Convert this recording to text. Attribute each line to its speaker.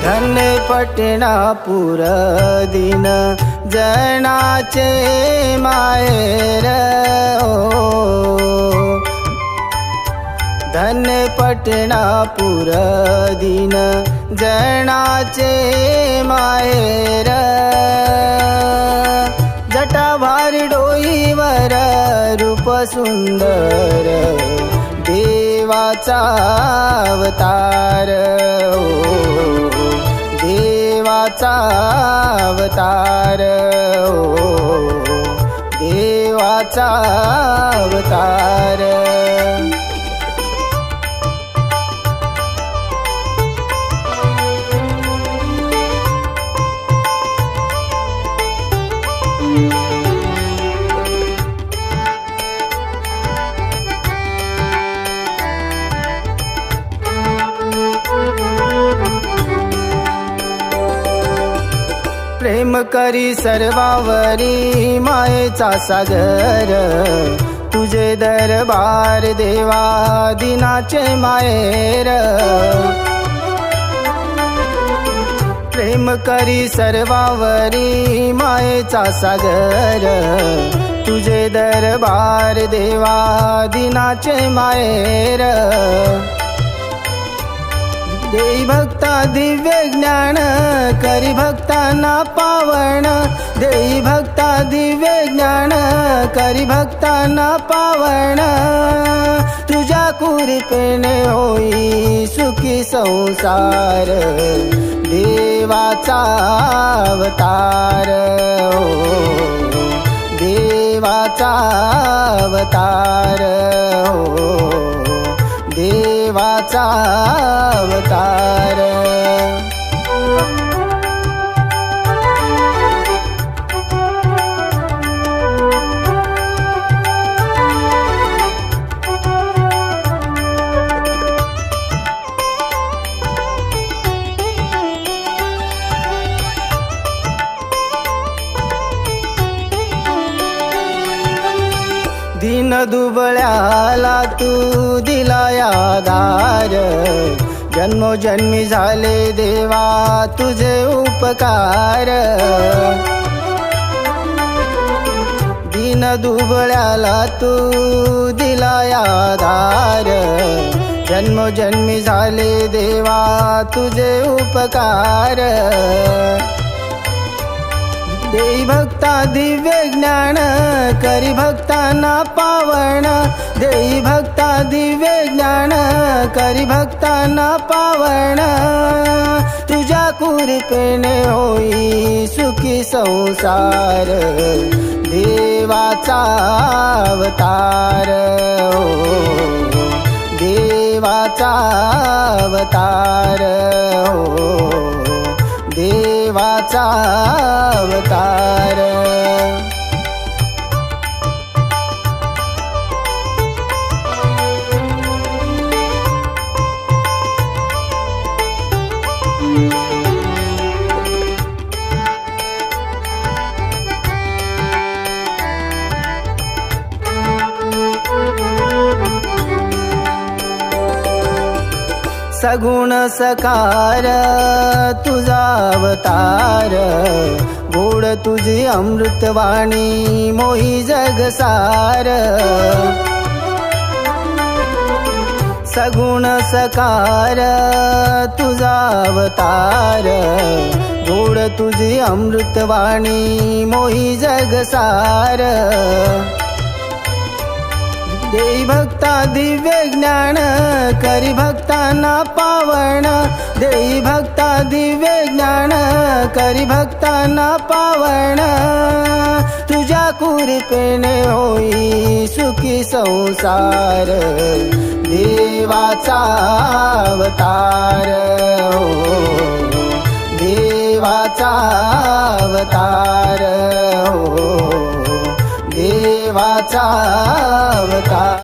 Speaker 1: धन्य पटणापूर दीन जनाचे माहेर धन्य पटणापूर दीन जनाचे माहेर जटाभार डोईवर रूप सुंदर देवाचा अवतार देवाचा अवतार देवाचा अवतार प्रेम करी सर्वावरी मायेचा सागर तुझे दरबार देवा दिनाचे माहेर प्रेम करी सर्वावरी मायेचा सागर तुझे दरबार देवा दिनाचे माहेर देई भक्ता दिव्य ज्ञान करी भक्तांना पावन देई भक्ता दिव्य ज्ञान करी भक्तांना पावन तुझ्या कृपेने होई सुखी संसार देवाचा अवतार देवाचा अवतार देवाचा अवतार दीन दुबळ्याला तू दिला आधार जन्मोजन्मी झाले देवा तुझे उपकार दीन दुबळ्याला तू दिला आधार जन्मोजन्मी झाले देवा तुझे उपकार देई भक्ता दिव्य ज्ञान करी भक्तांना पावन देई भक्ता दिव्य ज्ञान करी भक्तांना पावन तुझ्या कृपेने होई सुखी संसार देवाचा अवतार देवाचा अवतार देवाचा अवतार सगुण सकार तुझा अवतार गोड तुझी अमृतवाणी मोही जगसार सगुण सकार तुझा अवतार गोड तुझी अमृतवाणी मोही जगसार देई भक्ता दिव्य ज्ञान करी भक्तांना पावन देई भक्ता दिव्य ज्ञान करी भक्तांना पावन तुझ्या कृपेने होई सुखी संसार देवाचा अवतार देवाचा अवतार देवाचा अवतार।